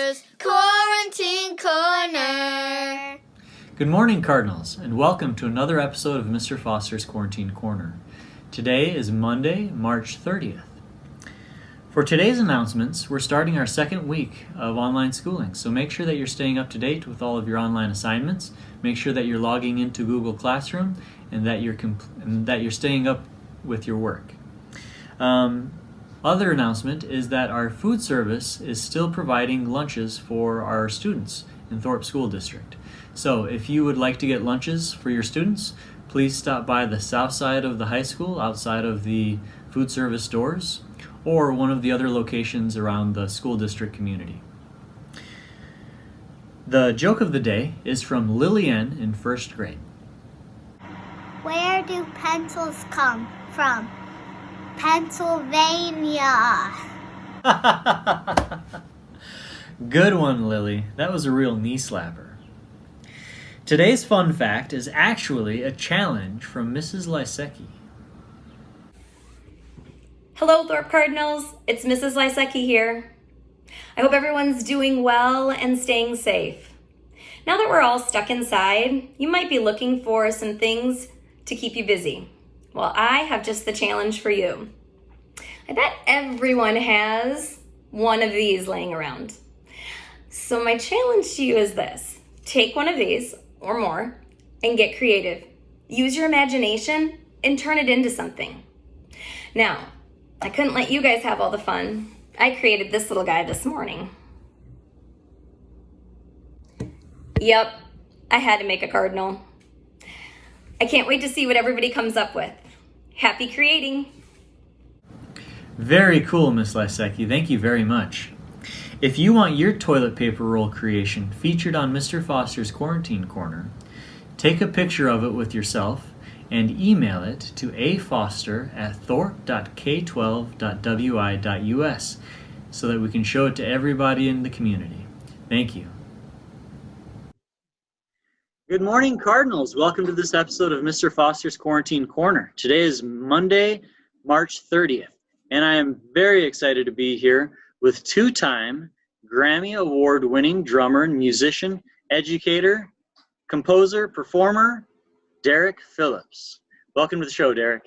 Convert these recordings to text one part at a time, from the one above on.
Foster's Quarantine Corner. Good morning, Cardinals, and welcome to another episode of Mr. Foster's Quarantine Corner. Today is Monday, March 30th. For today's announcements, we're starting our second week of online schooling, so make sure that you're staying up to date with all of your online assignments. Make sure that you're logging into Google Classroom and that you're staying up with your work. Other announcement is that our food service is still providing lunches for our students in Thorpe School District. So if you would like to get lunches for your students, please stop by the south side of the high school outside of the food service doors or one of the other locations around the school district community. The joke of the day is from Lillian in first grade. Where do pencils come from? Pennsylvania. Good one, Lily. That was a real knee slapper. Today's fun fact is actually a challenge from Mrs. Lisiecki. Hello, Thorpe Cardinals. It's Mrs. Lisiecki here. I hope everyone's doing well and staying safe. Now that we're all stuck inside, you might be looking for some things to keep you busy. Well, I have just the challenge for you. I bet everyone has one of these laying around. So my challenge to you is this. Take one of these or more and get creative. Use your imagination and turn it into something. Now, I couldn't let you guys have all the fun. I created this little guy this morning. Yep, I had to make a cardinal. I can't wait to see what everybody comes up with. Happy creating. Very cool, Miss Lisiecki. Thank you very much. If you want your toilet paper roll creation featured on Mr. Foster's Quarantine Corner, take a picture of it with yourself and email it to afoster@thorpe.k12.wi.us so that we can show it to everybody in the community. Thank you. Good morning, Cardinals. Welcome to this episode of Mr. Foster's Quarantine Corner. Today is Monday, March 30th, and I am very excited to be here with two-time Grammy Award-winning drummer and musician, educator, composer, performer, Derrek Phillips. Welcome to the show, Derrek.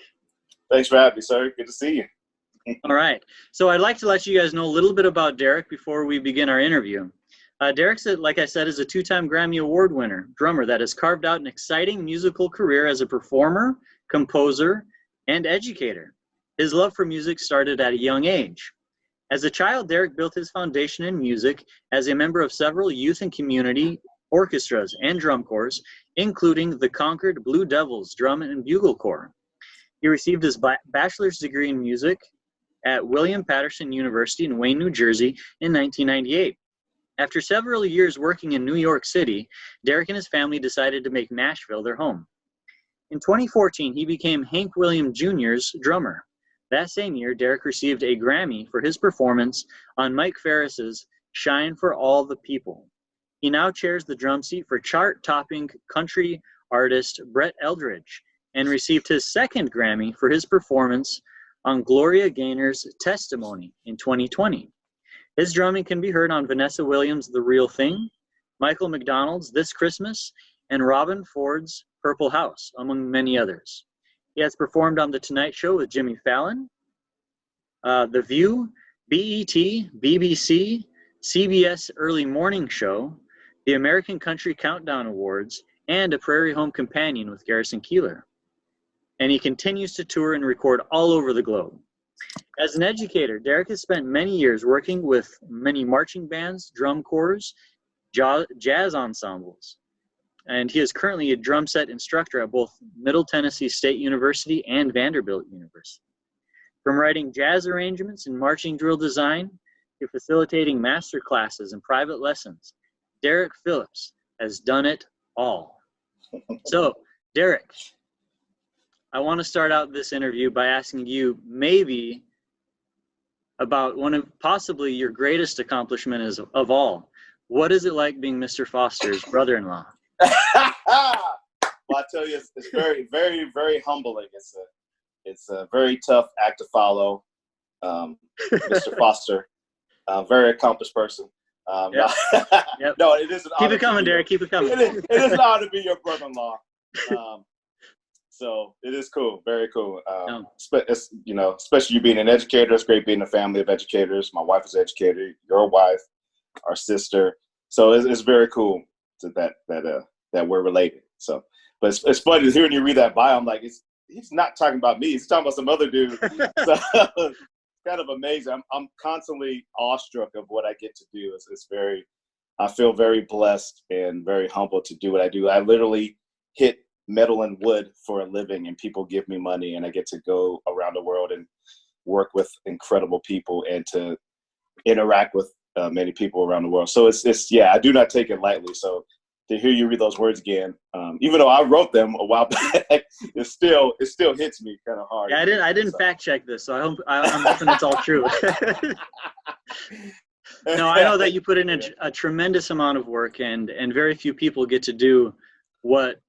Thanks for having me, sir. Good to see you. All right. So I'd like to let you guys know a little bit about Derrek before we begin our interview. Derrek, like I said, is a two-time Grammy Award winner, drummer that has carved out an exciting musical career as a performer, composer, and educator. His love for music started at a young age. As a child, Derrek built his foundation in music as a member of several youth and community orchestras and drum corps, including the Concord Blue Devils Drum and Bugle Corps. He received his bachelor's degree in music at William Patterson University in Wayne, New Jersey in 1998. After several years working in New York City, Derrek and his family decided to make Nashville their home. In 2014, he became Hank Williams Jr.'s drummer. That same year, Derrek received a Grammy for his performance on Mike Ferris's Shine for All the People. He now chairs the drum seat for chart-topping country artist Brett Eldridge and received his second Grammy for his performance on Gloria Gaynor's Testimony in 2020. His drumming can be heard on Vanessa Williams' The Real Thing, Michael McDonald's This Christmas, and Robin Ford's Purple House, among many others. He has performed on The Tonight Show with Jimmy Fallon, The View, BET, BBC, CBS Early Morning Show, the American Country Countdown Awards, and A Prairie Home Companion with Garrison Keillor. And he continues to tour and record all over the globe. As an educator, Derrek has spent many years working with many marching bands, drum corps, jazz ensembles, and he is currently a drum set instructor at both Middle Tennessee State University and Vanderbilt University. From writing jazz arrangements and marching drill design to facilitating master classes and private lessons, Derrek Phillips has done it all. So, Derrek, I want to start out this interview by asking you maybe about one of possibly your greatest accomplishment of all. What is it like being Mr. Foster's brother-in-law? Well, I tell you, it's very, very, very humbling. It's a very tough act to follow. Mr. Foster, very accomplished person. Yep. Yep. No, it is an honor. Keep it coming, Derrek. Keep it coming. It is an honor to be your brother-in-law. So it is cool, very cool. It's, especially you being an educator. It's great being a family of educators. My wife is an educator. Your wife, our sister. So it's very cool that we're related. So, but it's funny hearing you read that bio. I'm like, he's not talking about me. He's talking about some other dude. So it's kind of amazing. I'm constantly awestruck of what I get to do. I feel very blessed and very humbled to do what I do. I literally hit metal and wood for a living, and people give me money, and I get to go around the world and work with incredible people and to interact with many people around the world. So it's I do not take it lightly. So to hear you read those words again, even though I wrote them a while back, it still hits me kind of hard. Yeah, I didn't fact check this, so I'm hoping it's all true. No, I know that you put in a tremendous amount of work, and very few people get to do what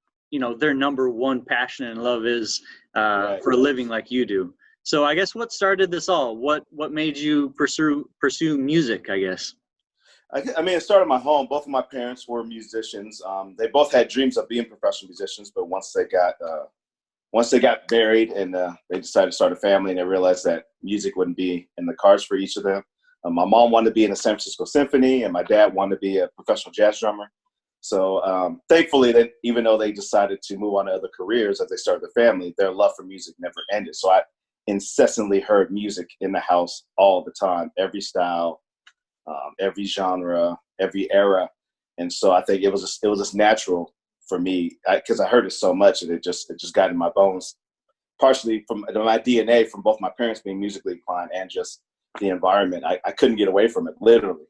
their number one passion and love is for a living like you do. So I guess what started this all? What made you pursue music, I guess? I mean, it started in my home. Both of my parents were musicians. They both had dreams of being professional musicians, but once they got married and they decided to start a family, and they realized that music wouldn't be in the cards for each of them. My mom wanted to be in the San Francisco Symphony, and my dad wanted to be a professional jazz drummer. So thankfully, that even though they decided to move on to other careers as they started their family, their love for music never ended. So I incessantly heard music in the house all the time, every style, every genre, every era. And so I think it was just natural for me because I heard it so much, and it just got in my bones, partially from my DNA, from both my parents being musically inclined and just the environment. I couldn't get away from it, literally.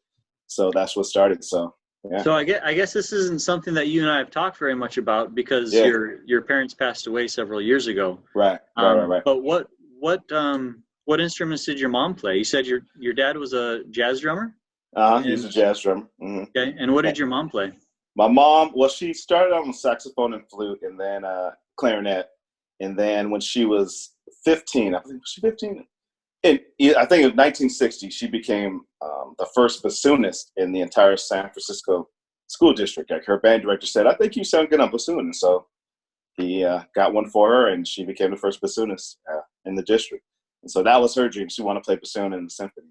So that's what started. So. Yeah. So I guess this isn't something that you and I have talked very much about because your parents passed away several years ago. Right. But what instruments did your mom play? You said your dad was a jazz drummer? He's a jazz drummer. Mm-hmm. Okay. And what did your mom play? My mom, well, she started on saxophone and flute, and then clarinet. And then when she was 15, I think, was she 15? I think in 1960, she became the first bassoonist in the entire San Francisco school district. Like her band director said, "I think you sound good on bassoon." And so he got one for her, and she became the first bassoonist in the district. And so that was her dream. She wanted to play bassoon in the symphony.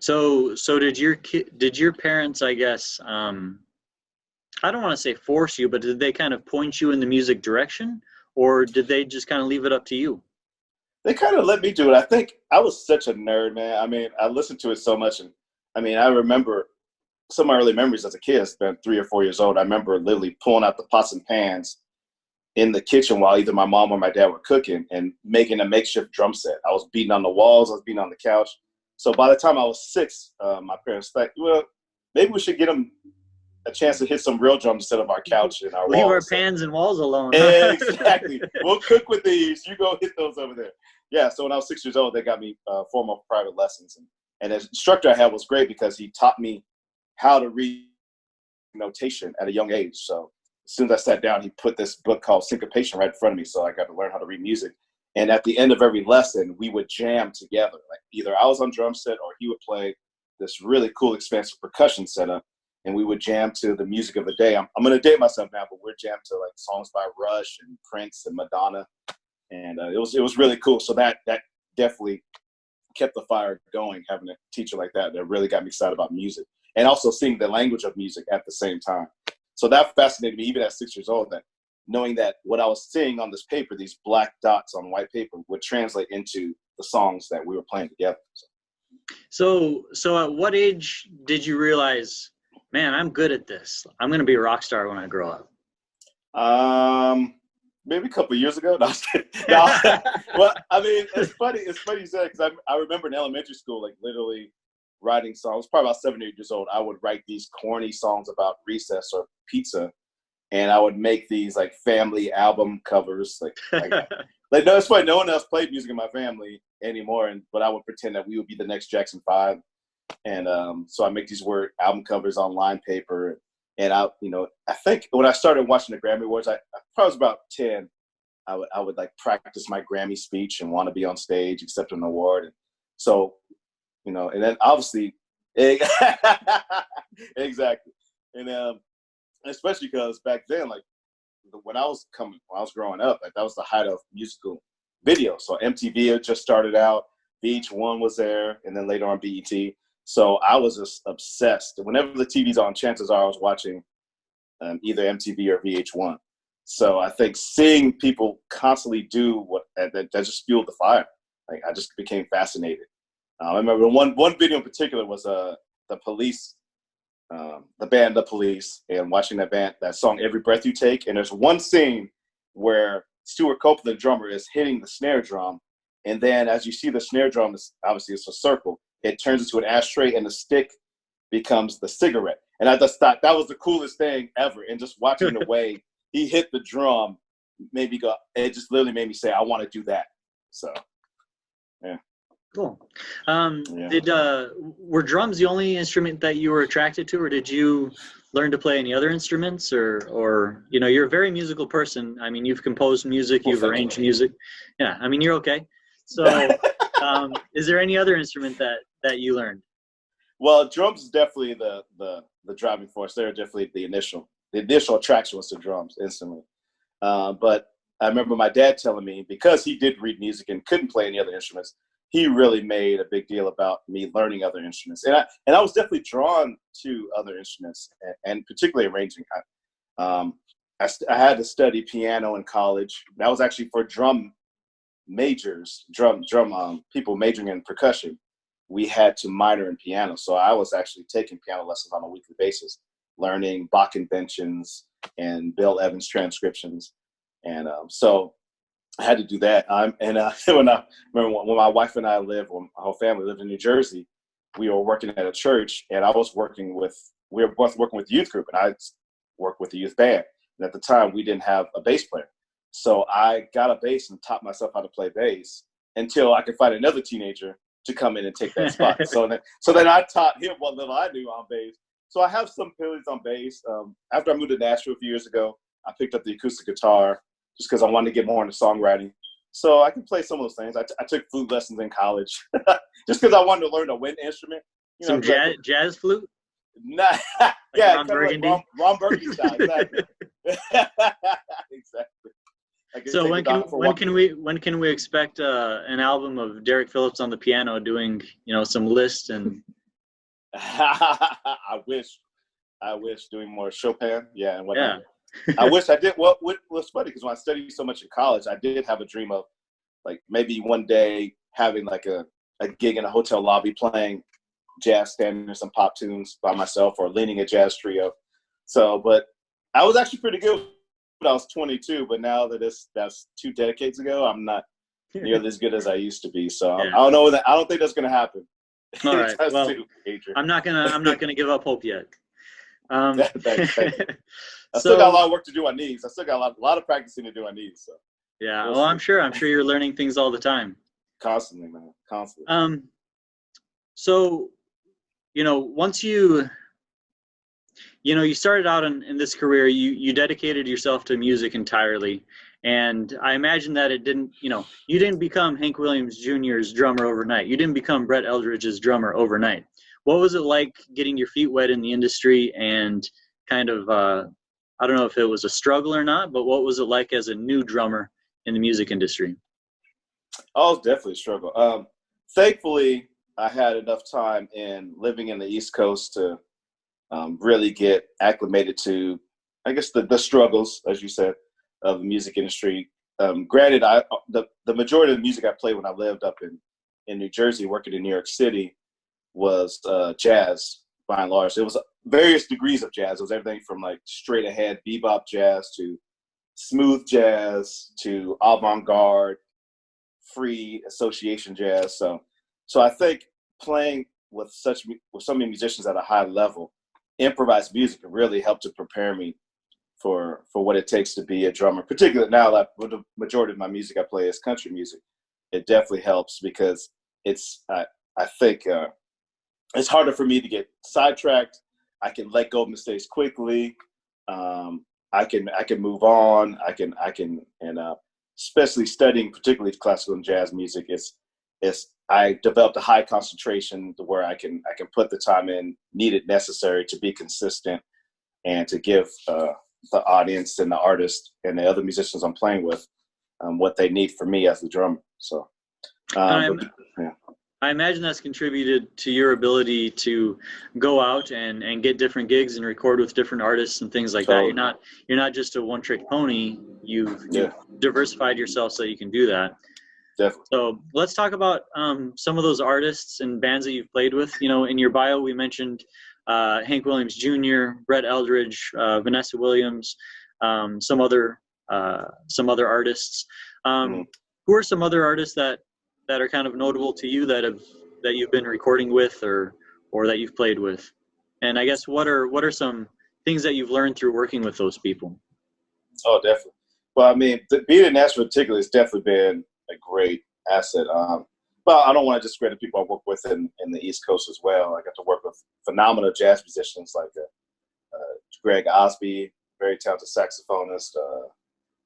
So did your parents, I guess, I don't want to say force you, but did they kind of point you in the music direction, or did they just kind of leave it up to you? They kind of let me do it. I think I was such a nerd, man. I mean, I listened to it so much. And I mean, I remember some of my early memories as a kid, been 3 or 4 years old. I remember literally pulling out the pots and pans in the kitchen while either my mom or my dad were cooking and making a makeshift drum set. I was beating on the walls. I was beating on the couch. So by the time I was 6, my parents were like, well, maybe we should get them a chance to hit some real drums instead of our couch and our walls. Leave our pans and walls alone. Exactly. We'll cook with these. You go hit those over there. Yeah, so when I was 6 years old, they got me formal private lessons. And the instructor I had was great because he taught me how to read notation at a young age. So as soon as I sat down, he put this book called Syncopation right in front of me. So I got to learn how to read music. And at the end of every lesson, we would jam together. Like either I was on drum set or he would play this really cool, expansive percussion setup. And we would jam to the music of the day. I'm going to date myself now, but we're jammed to like songs by Rush and Prince and Madonna. And it was really cool. So that definitely kept the fire going, having a teacher like that really got me excited about music. And also seeing the language of music at the same time. So that fascinated me even at 6 years old, that knowing that what I was seeing on this paper, these black dots on white paper, would translate into the songs that we were playing together. So at what age did you realize, man, I'm good at this. I'm going to be a rock star when I grow up? Maybe a couple of years ago. No, well, I mean, it's funny you said, because I remember in elementary school, like literally writing songs. Probably about 7 or 8 years old, I would write these corny songs about recess or pizza, and I would make these like family album covers. Like no, it's funny. No one else played music in my family anymore, but I would pretend that we would be the next Jackson 5. And so I make these word album covers on line paper. And I think when I started watching the Grammy Awards, I probably was about 10. I would like practice my Grammy speech and want to be on stage, accept an award. And so, and then obviously, Exactly. And especially because back then, like when I was growing up, like that was the height of musical video. So MTV had just started out, VH1 was there, and then later on BET. So I was just obsessed. Whenever the TV's on, chances are I was watching either MTV or VH1. So I think seeing people constantly do what that just fueled the fire. Like I just became fascinated. I remember one video in particular was the Police, the band The Police, and watching that song Every Breath You Take. And there's one scene where Stuart Copeland, the drummer, is hitting the snare drum, and then as you see the snare drum, obviously it's a circle. It turns into an ashtray, and the stick becomes the cigarette. And I just thought that was the coolest thing ever. And just watching the way he hit the drum made me go. It just literally made me say, "I want to do that." So, yeah. Cool. Yeah. Were drums the only instrument that you were attracted to, or did you learn to play any other instruments, or you're a very musical person. I mean, you've composed music, you've arranged music. Yeah, I mean, you're okay. So, is there any other instrument that you learned? Well, drums is definitely the driving force. They're definitely the initial attraction was to drums instantly. But I remember my dad telling me, because he did read music and couldn't play any other instruments, he really made a big deal about me learning other instruments. And I was definitely drawn to other instruments, and particularly arranging. I had to study piano in college. That was actually for drum majors, people majoring in percussion. We had to minor in piano. So I was actually taking piano lessons on a weekly basis, learning Bach inventions and Bill Evans transcriptions. And so I had to do that. When I remember when my wife and when my whole family lived in New Jersey, we were working at a church, and we were both working with the youth group, and I worked with the youth band. And at the time, we didn't have a bass player. So I got a bass and taught myself how to play bass until I could find another teenager to come in and take that spot. So then I taught him what little I knew on bass. So I have some abilities on bass. After I moved to Nashville a few years ago, I picked up the acoustic guitar just because I wanted to get more into songwriting. So I can play some of those things. I took flute lessons in college just because I wanted to learn a wind instrument. Some jazz flute? Nah, yeah, Ron kind of Burgundy. like Ron Burgundy style, exactly. Exactly. So when can we expect an album of Derrek Phillips on the piano doing some Liszt and? I wish doing more Chopin, yeah, and whatnot. Yeah. I wish I did. What was funny, because when I studied so much in college, I did have a dream of like maybe one day having like a gig in a hotel lobby playing jazz standards and pop tunes by myself, or leading a jazz trio. So, but I was actually pretty good when I was 22, but now that that's 2 decades ago, I'm not nearly as good as I used to be. So yeah. I don't think that's going to happen. All right. Well, I'm not gonna give up hope yet. Thank you. I still got a lot of work to do on these. I still got a lot of practicing to do on these. So yeah. Well, I'm sure you're learning things all the time. Constantly, man. Constantly. So, once you started out in this career, you dedicated yourself to music entirely. And I imagine that it didn't, you didn't become Hank Williams Jr.'s drummer overnight. You didn't become Brett Eldridge's drummer overnight. What was it like getting your feet wet in the industry, and kind of, I don't know if it was a struggle or not, but what was it like as a new drummer in the music industry? Oh, it was definitely a struggle. Thankfully, I had enough time in living in the East Coast to really get acclimated to, I guess, the struggles, as you said, of the music industry. Granted, the majority of the music I played when I lived up in New Jersey, working in New York City, was jazz by and large. It was various degrees of jazz. It was everything from like straight ahead bebop jazz to smooth jazz to avant-garde, free association jazz. So I think playing with so many musicians at a high level, improvised music really helped to prepare me for what it takes to be a drummer. Particularly now that the majority of my music I play is country music, it definitely helps because I think it's harder for me to get sidetracked. I can let go of mistakes quickly. I can move on. I can especially studying particularly classical and jazz music. I developed a high concentration to where I can put the time in needed necessary to be consistent and to give the audience and the artist and the other musicians I'm playing with what they need from me as the drummer. So, I imagine that's contributed to your ability to go out and get different gigs and record with different artists and things like that. You're not just a one-trick pony. You've diversified yourself so you can do that. Definitely. So let's talk about some of those artists and bands that you've played with. You know, in your bio, we mentioned Hank Williams Jr., Brett Eldridge, Vanessa Williams, some other artists. Who are some other artists that are kind of notable to you that you've been recording with or that you've played with? And I guess what are some things that you've learned through working with those people? Oh, definitely. Well, I mean, being in Nashville in particular has definitely been a great asset. But I don't want to discredit people I work with in the East Coast as well. I got to work with phenomenal jazz musicians like Greg Osby, very talented saxophonist,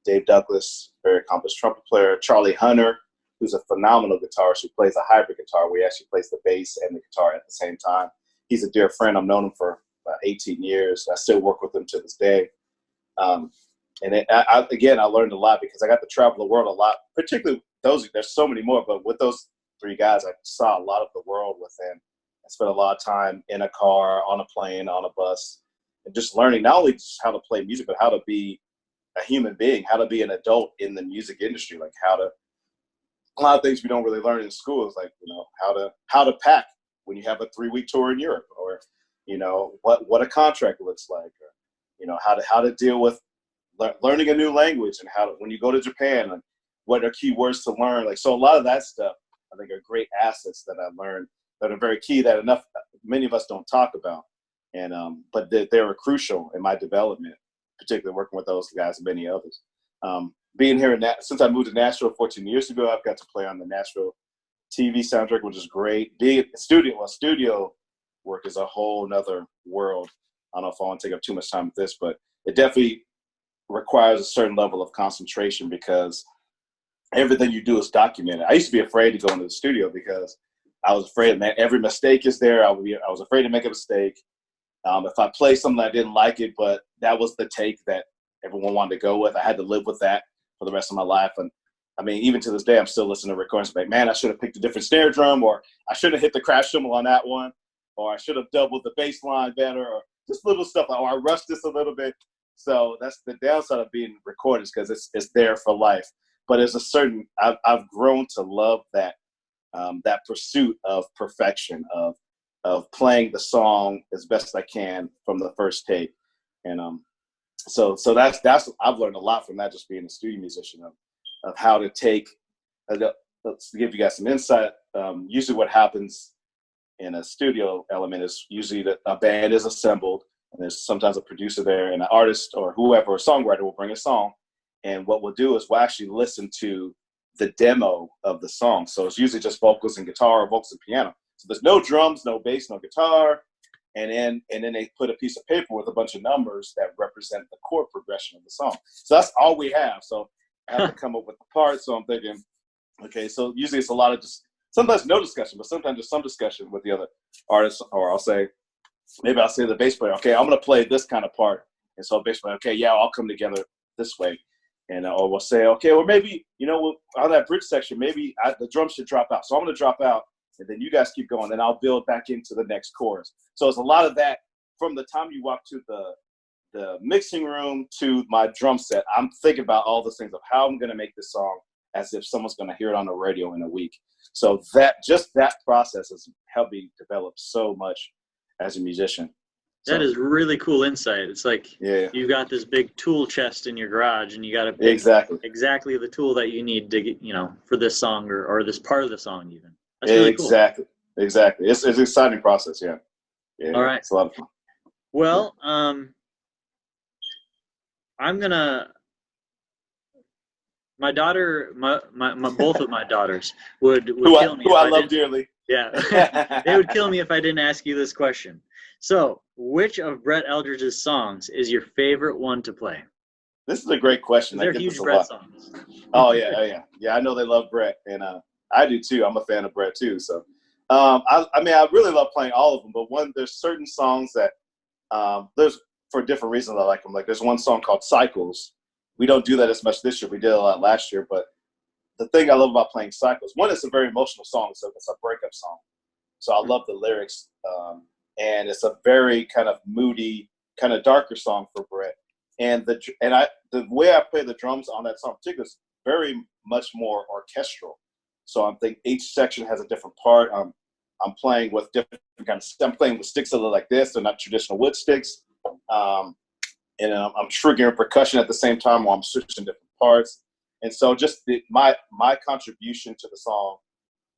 Dave Douglas, very accomplished trumpet player, Charlie Hunter, who's a phenomenal guitarist who plays a hybrid guitar where he actually plays the bass and the guitar at the same time. He's a dear friend. I've known him for about 18 years. I still work with him to this day. I learned a lot because I got to travel the world a lot, particularly there's so many more, but with those three guys, I saw a lot of the world with them. I spent a lot of time in a car, on a plane, on a bus, and just learning not only just how to play music, but how to be a human being, how to be an adult in the music industry, like a lot of things we don't really learn in school is like, how to pack when you have a 3-week tour in Europe, or, what a contract looks like, or, how to deal with learning a new language, and when you go to Japan, and what are key words to learn. Like, so a lot of that stuff, I think, are great assets that I learned that are very key that many of us don't talk about. And, but they were crucial in my development, particularly working with those guys and many others. Being here since I moved to Nashville 14 years ago, I've got to play on the Nashville TV soundtrack, which is great. Being studio work is a whole nother world. I don't know if I want to take up too much time with this, but it definitely requires a certain level of concentration because everything you do is documented. I used to be afraid to go into the studio because I was afraid, man, every mistake is there. I was afraid to make a mistake. If I played something I didn't like it, but that was the take that everyone wanted to go with, I had to live with that for the rest of my life. And I mean, even to this day, I'm still listening to recordings like, man, I should have picked a different snare drum, or I should have hit the crash cymbal on that one, or I should have doubled the bass line better, or just little stuff, or I rushed this a little bit. So that's the downside of being recorded, because it's there for life. But there's I've grown to love that pursuit of perfection, of playing the song as best I can from the first take. And so that's I've learned a lot from that, just being a studio musician, of how to take. Let's give you guys some insight. Usually, what happens in a studio element is usually that a band is assembled, and there's sometimes a producer there, and an artist or whoever, a songwriter, will bring a song. And what we'll do is we'll actually listen to the demo of the song. So it's usually just vocals and guitar, or vocals and piano. So there's no drums, no bass, no guitar. And then they put a piece of paper with a bunch of numbers that represent the chord progression of the song. So that's all we have. So I have to come up with the parts. So I'm thinking, okay, so usually it's a lot of sometimes no discussion, but sometimes there's some discussion with the other artists. Or I'll say to the bass player, okay, I'm going to play this kind of part. And so bass player, okay, yeah, I'll come together this way. And or we'll say, okay, or maybe, on that bridge section, maybe the drums should drop out. So I'm going to drop out, and then you guys keep going. Then I'll build back into the next chorus. So it's a lot of that from the time you walk to the mixing room to my drum set. I'm thinking about all those things of how I'm going to make this song as if someone's going to hear it on the radio in a week. So that process has helped me develop so much as a musician. That is really cool insight. It's like you got this big tool chest in your garage, and you got to pick exactly the tool that you need to get, for this song or this part of the song even. That's really cool. Exactly. It's an exciting process. Yeah. All right. It's a lot of fun. Well, I'm gonna. My daughter, both of my daughters would kill me. Who I love dearly. Yeah, they would kill me if I didn't ask you this question. So, which of Brett Eldridge's songs is your favorite one to play? This is a great question. They're huge Brett songs. Oh yeah. I know they love Brett, and I do too. I'm a fan of Brett too. So, I mean, I really love playing all of them. But there's certain songs that there's for different reasons I like them. Like there's one song called Cycles. We don't do that as much this year. We did a lot last year. But the thing I love about playing Cycles, one, it's a very emotional song. So it's a breakup song. So I love the lyrics, and it's a very kind of moody, kind of darker song for Brett. And the way I play the drums on that song in particular is very much more orchestral. So I'm thinking each section has a different part. I'm playing with different kinds of. I'm playing with sticks that look like this. They're not traditional wood sticks. And I'm triggering percussion at the same time while I'm switching different parts. And so just my contribution to the song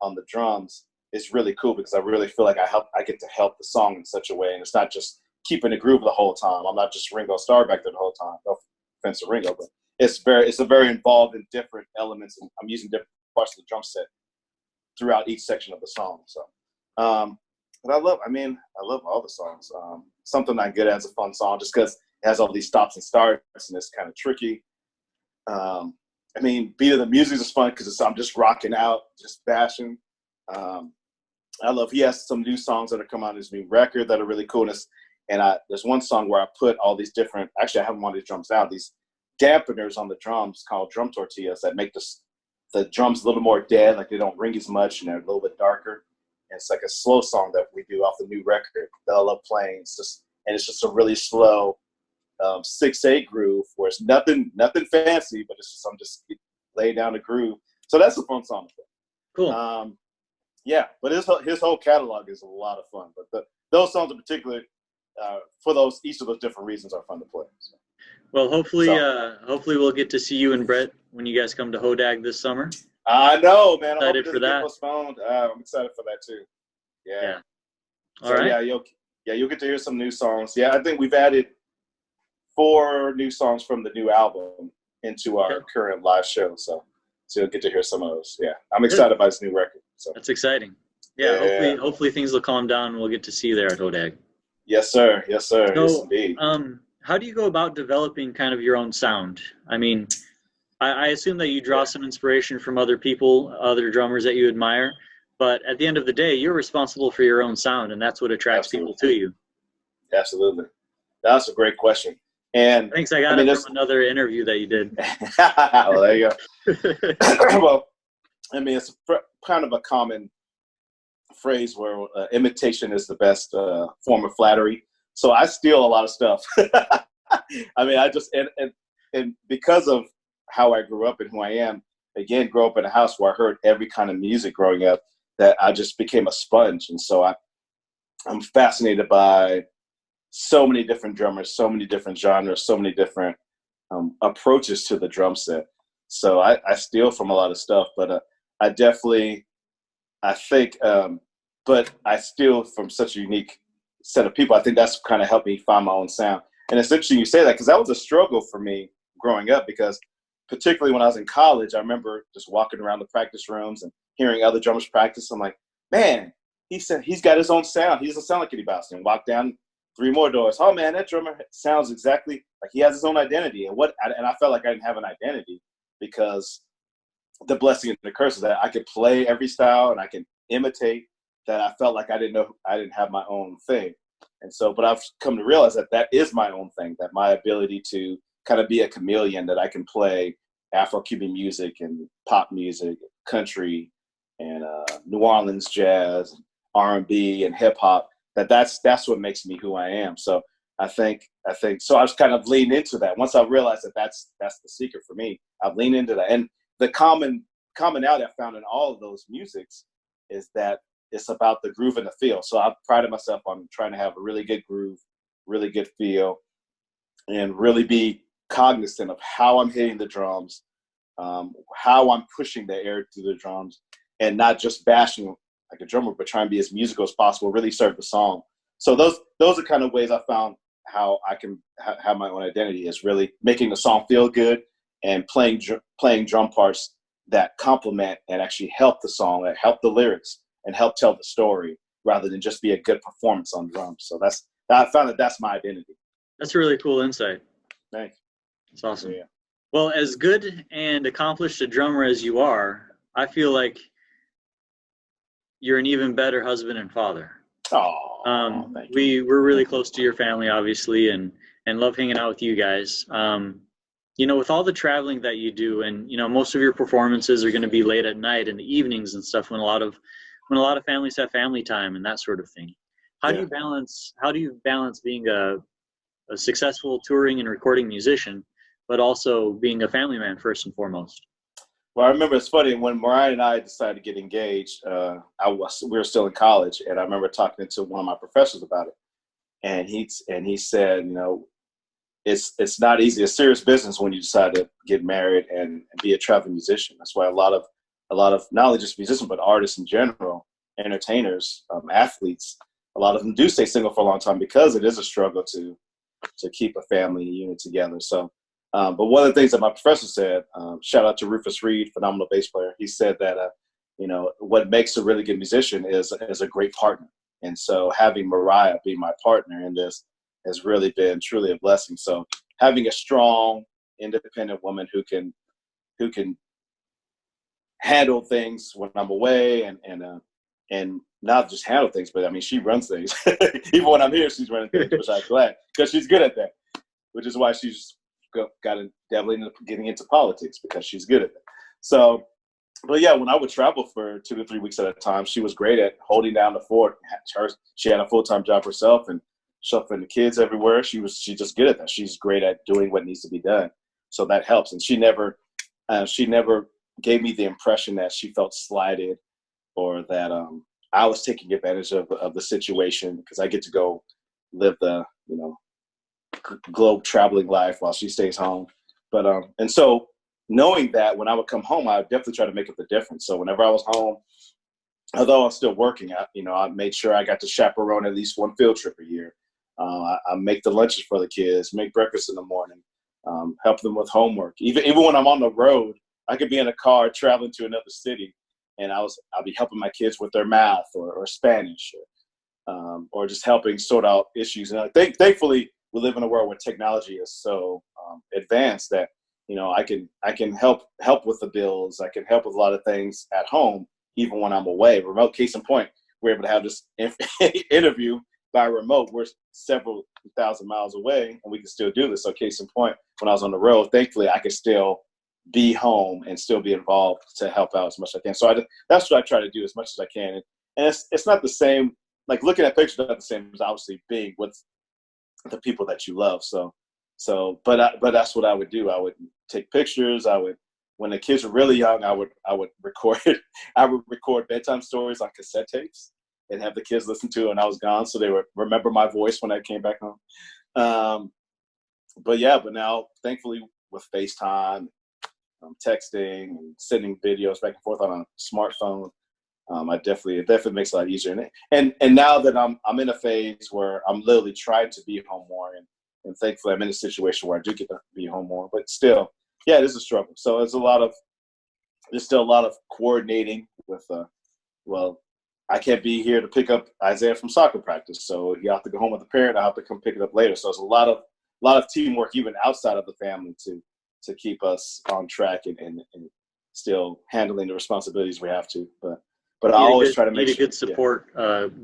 on the drums is really cool because I really feel like I get to help the song in such a way, and it's not just keeping the groove the whole time. I'm not just Ringo Starr back there the whole time. No offense to Ringo, but it's a very involved in different elements, and I'm using different parts of the drum set throughout each section of the song. So, but I love all the songs. Something I Good At is a fun song just because it has all these stops and starts, and it's kind of tricky. I mean, Beat of the Music is fun because I'm just rocking out, just bashing. He has some new songs that are coming out on his new record that are really cool. And there's one song where I put all these different, actually I have them on these drums now, these dampeners on the drums called drum tortillas that make the drums a little more dead, like they don't ring as much and they're a little bit darker. And it's like a slow song that we do off the new record that I love playing. It's just a really slow 6/8 groove where it's nothing fancy, but it's just I'm just laying down the groove. So that's a fun song to play. Cool. Yeah, but his whole catalog is a lot of fun. But those songs in particular, for each of those different reasons, are fun to play. So. Well, hopefully we'll get to see you and Brett when you guys come to Hodag this summer. I know, man. Excited for that. Postponed. I'm excited for that too. Yeah. All right. Yeah, you'll get to hear some new songs. Yeah, I think we've added 4 new songs from the new album into our current live show. So you'll get to hear some of those. Yeah, I'm excited about this new record. So that's exciting. Yeah. Hopefully things will calm down and we'll get to see you there at Hodag. Yes, sir. Yes, sir. So, yes, indeed. How do you go about developing kind of your own sound? I mean, I assume that you draw some inspiration from other people, other drummers that you admire, but at the end of the day, you're responsible for your own sound, and that's what attracts people to you. Absolutely. That's a great question. And thanks. I got it from another interview that you did. Well, there you go. Well, I mean, it's kind of a common phrase where imitation is the best form of flattery. So I steal a lot of stuff. I mean, and because of how I grew up and who I am, again, grew up in a house where I heard every kind of music growing up, that I just became a sponge. And so I'm fascinated by so many different drummers, so many different genres, so many different approaches to the drum set. So I steal from a lot of stuff, but but I steal from such a unique set of people. I think that's kind of helped me find my own sound. And it's interesting you say that because that was a struggle for me growing up, because particularly when I was in college, I remember just walking around the practice rooms and hearing other drummers practice. I'm like, man, he said he's got his own sound. He doesn't sound like anybody else. And walk down 3 more doors. Oh man, that drummer sounds exactly like he has his own identity. And I felt like I didn't have an identity, because the blessing and the curse is that I could play every style and I can imitate, that I felt like I didn't have my own thing. And so, but I've come to realize that is my own thing, that my ability to kind of be a chameleon, that I can play Afro-Cuban music and pop music, country, and New Orleans jazz, R&B, and hip hop. That's what makes me who I am. So I think so. I was kind of leaned into that. Once I realized that's the secret for me, I've leaned into that. And the commonality I found in all of those musics is that it's about the groove and the feel. So I've prided myself on trying to have a really good groove, really good feel, and really be cognizant of how I'm hitting the drums, how I'm pushing the air through the drums, and not just bashing like a drummer, but trying to be as musical as possible, really serve the song. So those are kind of ways I found how I can have my own identity, is really making the song feel good and playing drum parts that complement and actually help the song, that help the lyrics and help tell the story, rather than just be a good performance on drums. So I found that's my identity. That's a really cool insight. Thanks. It's awesome. Yeah. Well, as good and accomplished a drummer as you are, I feel like you're an even better husband and father. Oh, thank you. We're really close to your family, obviously, and love hanging out with you guys. With all the traveling that you do, and most of your performances are going to be late at night in the evenings and stuff when a lot of families have family time and that sort of thing. How do you balance being a successful touring and recording musician, but also being a family man first and foremost? Well, I remember it's funny when Mariah and I decided to get engaged. We were still in college, and I remember talking to one of my professors about it, and he said, it's not easy. It's serious business when you decide to get married and be a traveling musician. That's why a lot of not only just musicians but artists in general, entertainers, athletes, a lot of them do stay single for a long time because it is a struggle to keep a family unit together. So. But one of the things that my professor said, shout out to Rufus Reed, phenomenal bass player. He said that, what makes a really good musician is a great partner. And so having Mariah be my partner in this has really been truly a blessing. So having a strong, independent woman who can handle things when I'm away and not just handle things, but I mean, she runs things. Even when I'm here, she's running things, which I'm glad because she's good at that, which is why she's got to definitely getting into politics because she's good at it. So, but yeah, when I would travel for 2 to 3 weeks at a time, she was great at holding down the fort. She had a full-time job herself and shuffling the kids everywhere. She's just good at that. She's great at doing what needs to be done. So that helps. And she never gave me the impression that she felt slighted or that I was taking advantage of the situation because I get to go live the, globe traveling life while she stays home. But and so knowing that when I would come home, I would definitely try to make up the difference. So whenever I was home, although I was still working, I made sure I got to chaperone at least one field trip a year. I make the lunches for the kids, make breakfast in the morning, help them with homework. Even when I'm on the road, I could be in a car traveling to another city, and I'll be helping my kids with their math or Spanish, or just helping sort out issues. And thankfully, we live in a world where technology is so advanced that I can help with the bills. I can help with a lot of things at home, even when I'm away. Remote case in point, we're able to have this interview by remote. We're several thousand miles away, and we can still do this. So case in point, when I was on the road, thankfully I could still be home and still be involved to help out as much as I can. So that's what I try to do as much as I can. And it's not the same. Like looking at pictures, not the same as obviously being with the people that you love. But that's what I would do. I would take pictures. When the kids were really young, I would record. I would record bedtime stories on cassette tapes and have the kids listen to it when I was gone, so they would remember my voice when I came back home. But now, thankfully, with FaceTime, texting, and sending videos back and forth on a smartphone, it definitely makes it a lot easier. And now that I'm in a phase where I'm literally trying to be home more, and thankfully I'm in a situation where I do get to be home more. But still, yeah, it is a struggle. So there's still a lot of coordinating with. I can't be here to pick up Isaiah from soccer practice, so you have to go home with the parent. I have to come pick it up later. So it's a lot of teamwork even outside of the family to keep us on track and still handling the responsibilities we have to. But I always try to make sure.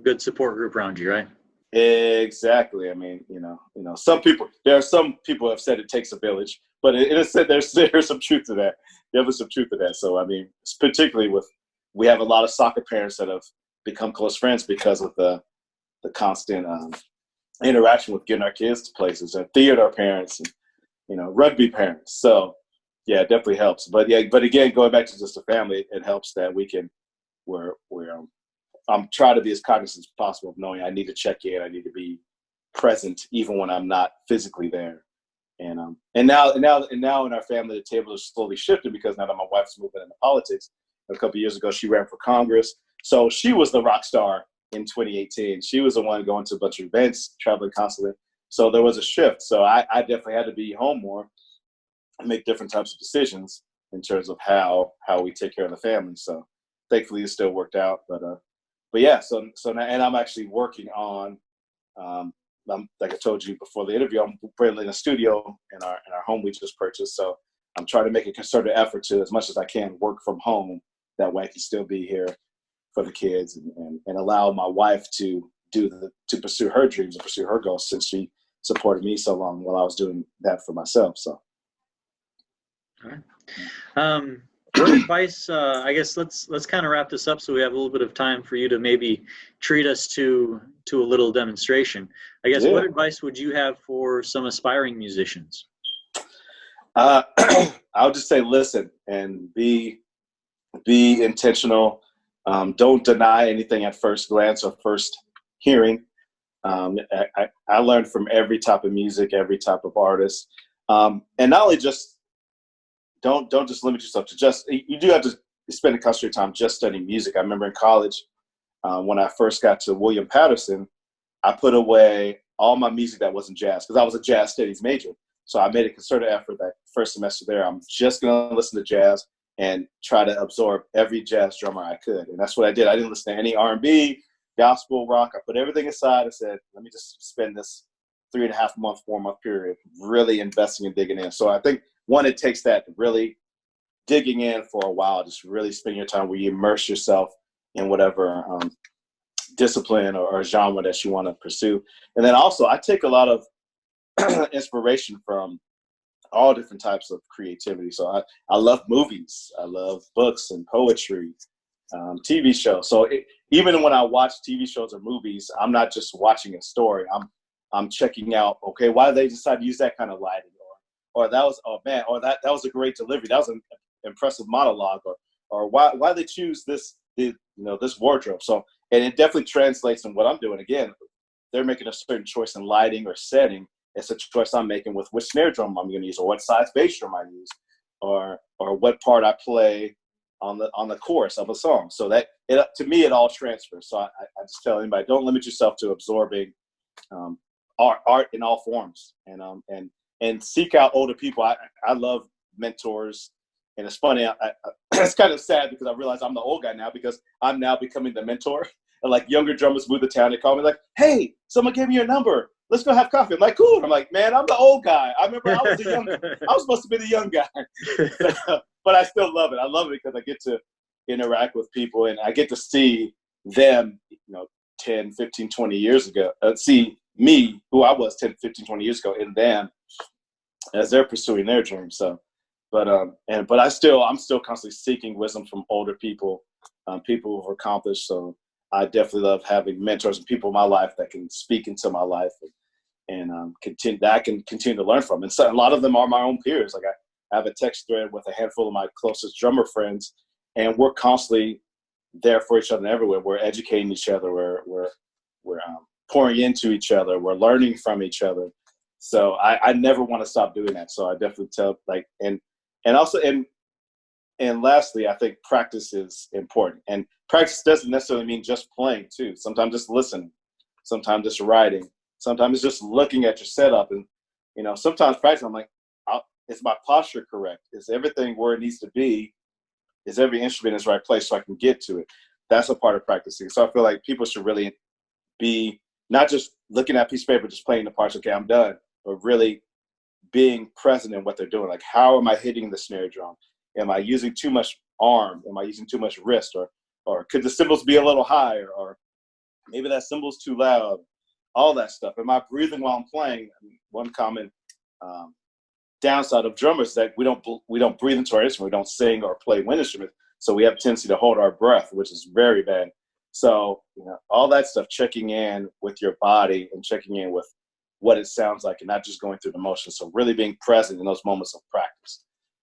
Good support group around you, right? Exactly. I mean, there are some people who have said it takes a village, but it is said there's some truth to that. There's some truth to that. So, I mean, particularly we have a lot of soccer parents that have become close friends because of the constant interaction with getting our kids to places, and theater parents and, rugby parents. So, yeah, it definitely helps. But again, going back to just the family, it helps that I'm trying to be as cognizant as possible of knowing I need to check in. I need to be present even when I'm not physically there. And now in our family, the table is slowly shifting because now that my wife's moving into politics. A couple of years ago, she ran for Congress. So she was the rock star in 2018. She was the one going to a bunch of events, traveling constantly. So there was a shift. So I definitely had to be home more and make different types of decisions in terms of how we take care of the family. So thankfully it still worked out. But yeah, so now, and I'm actually working on, like I told you before the interview, I'm building a studio in our home we just purchased. So I'm trying to make a concerted effort to, as much as I can, work from home. That way I can still be here for the kids and allow my wife to pursue her dreams and pursue her goals, since she supported me so long while I was doing that for myself. So. All right. What advice? I guess let's kind of wrap this up so we have a little bit of time for you to maybe treat us to a little demonstration. I guess what advice would you have for some aspiring musicians? I'll just say listen and be intentional. Don't deny anything at first glance or first hearing. I learned from every type of music, every type of artist, and not only just. Don't just limit yourself to just. You do have to spend a concentrated time just studying music. I remember in college, when I first got to William Patterson, I put away all my music that wasn't jazz, because I was a jazz studies major. So I made a concerted effort that first semester there. I'm just going to listen to jazz and try to absorb every jazz drummer I could. And that's what I did. I didn't listen to any R&B, gospel, rock. I put everything aside and said, let me just spend this 3.5-month, 4-month period really investing and digging in. So I think, one, it takes that really digging in for a while, just really spend your time where you immerse yourself in whatever discipline or genre that you want to pursue. And then also, I take a lot of inspiration from all different types of creativity. So I love movies. I love books and poetry, TV shows. So even when I watch TV shows or movies, I'm not just watching a story. I'm checking out, okay, why did they decide to use that kind of lighting? Or that was, oh man, or that was a great delivery. That was an impressive monologue. Or why they choose this wardrobe. So, and it definitely translates in what I'm doing. Again, they're making a certain choice in lighting or setting. It's a choice I'm making with which snare drum I'm going to use, or what size bass drum I use, or what part I play on the chorus of a song. So that to me, it all transfers. So I just tell anybody, don't limit yourself to absorbing art in all forms, and seek out older people. I love mentors, and it's funny. It's kind of sad because I realize I'm the old guy now, because I'm now becoming the mentor. And like younger drummers move to town, they call me like, "Hey, someone gave me your number. Let's go have coffee." I'm like, "Cool." I'm like, "Man, I'm the old guy. I remember I was supposed to be the young guy." But I still love it. I love it because I get to interact with people, and I get to see them, 10, 15, 20 years ago. See me, who I was 10, 15, 20 years ago, in them as they're pursuing their dreams. So, but I'm still constantly seeking wisdom from older people, people who've accomplished. So I definitely love having mentors and people in my life that can speak into my life and I can continue to learn from. And so a lot of them are my own peers. Like I have a text thread with a handful of my closest drummer friends, and we're constantly there for each other everywhere. We're educating each other. We're pouring into each other. We're learning from each other. So I never want to stop doing that. So I definitely tell and lastly, I think practice is important. And practice doesn't necessarily mean just playing too. Sometimes just listening, sometimes just writing, sometimes it's just looking at your setup. And, sometimes practice, I'm like, is my posture correct? Is everything where it needs to be? Is every instrument in its right place so I can get to it? That's a part of practicing. So I feel like people should really be not just looking at a piece of paper, just playing the parts, okay, I'm done, but really being present in what they're doing. Like, how am I hitting the snare drum? Am I using too much arm? Am I using too much wrist? Or could the cymbals be a little higher? Or maybe that cymbal's too loud? All that stuff. Am I breathing while I'm playing? One common downside of drummers is that we don't breathe into our instrument. We don't sing or play wind instruments. So we have a tendency to hold our breath, which is very bad. So, all that stuff, checking in with your body and checking in with what it sounds like and not just going through the motions. So really being present in those moments of practice.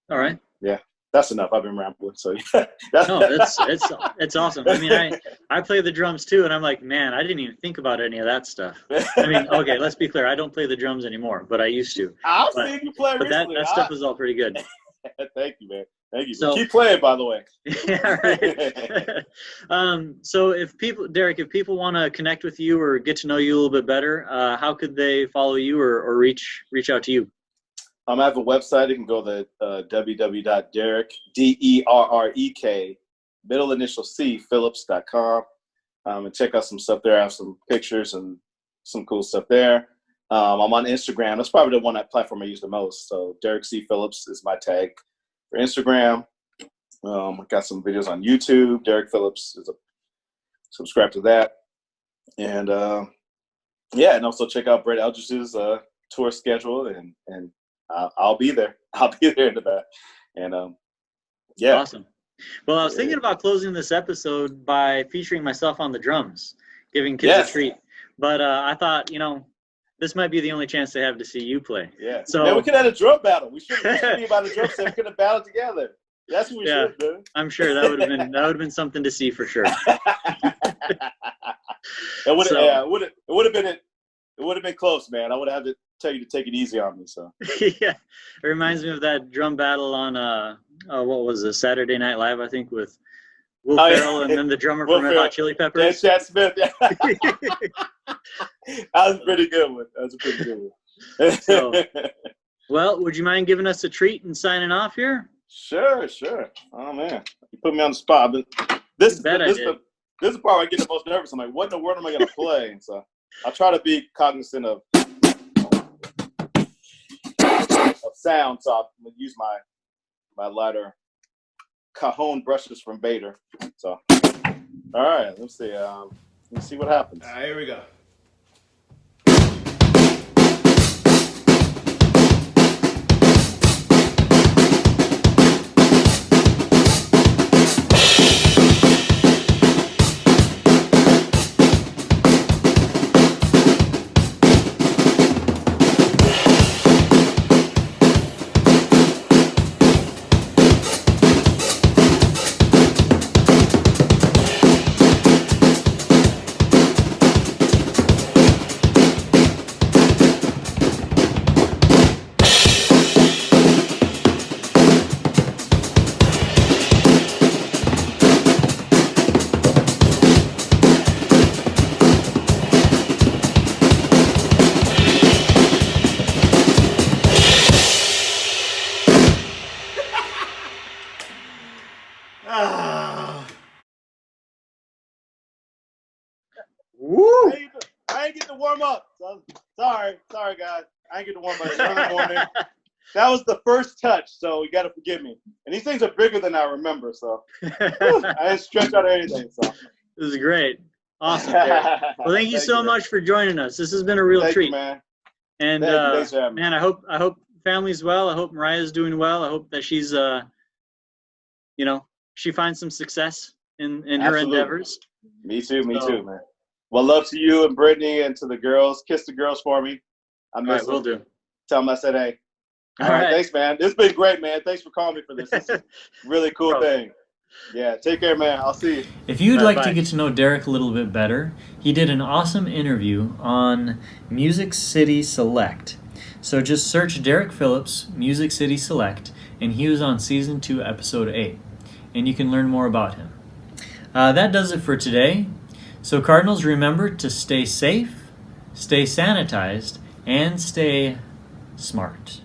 All right. Yeah, that's enough. I've been rambling. So no, it's awesome. I mean, I play the drums too, and I'm like, man, I didn't even think about any of that stuff. I mean, okay, let's be clear. I don't play the drums anymore, but I used to. I've seen you play recently. That stuff is all pretty good. Thank you, man. Thank you. So, keep playing, by the way. Yeah, right. So Derrek, if people want to connect with you or get to know you a little bit better, how could they follow you or reach out to you? I have a website. You can go to www.derrek, DERREK, middle initial C, Phillips.com, and check out some stuff there. I have some pictures and some cool stuff there. I'm on Instagram. That's probably the platform I use the most. So Derrek C. Phillips is my tag for Instagram. I got some videos on YouTube. Derrek Phillips is subscribe to that. And yeah, and also check out Brett Eldridge's tour schedule, and I'll be there. I'll be there in the back. And yeah. Awesome. Well, I was thinking about closing this episode by featuring myself on the drums, giving kids a treat. But I thought, this might be the only chance they have to see you play. Yeah. So then we could have a drum battle. We should be about a drum set. We could have battled together. That's what we should do. I'm sure that would have been something to see for sure. It would have been close, man. I would have to tell you to take it easy on me. So yeah, it reminds me of that drum battle on what was it, Saturday Night Live, I think, with Will Ferrell and then the drummer from Red Hot Chili Peppers. Chad Smith. Yeah. That was a pretty good one. So, well, would you mind giving us a treat and signing off here? Sure. Oh man, you put me on the spot. But this is the part where I get the most nervous. I'm like, what in the world am I going to play? And so I try to be cognizant of sound, so I'm going to use my lighter cajon brushes from Bader. So, all right, let's see. Let's see what happens. All right, here we go. Woo! I ain't get to warm up. So, sorry, guys. I ain't get to warm up. It's early morning. That was the first touch, so you got to forgive me. And these things are bigger than I remember, so I didn't stretch out or anything. So this is great. Awesome. Derek. Well, thank you so much for joining us. This has been a real treat, man. And man, I hope family's well. I hope Mariah's doing well. I hope that she's she finds some success in her endeavors. Me too, man. Well, love to you and Brittany and to the girls. Kiss the girls for me. I miss them. Will do. Tell them I said hey. All right, right. Thanks, man. This has been great, man. Thanks for calling me for this. This is a really cool thing. Yeah, take care, man. I'll see you. If you'd like to get to know Derek a little bit better, he did an awesome interview on Music City Select. So just search Derrek Phillips, Music City Select, and he was on Season 2, Episode 8. And you can learn more about him. That does it for today. So Cardinals, remember to stay safe, stay sanitized, and stay smart.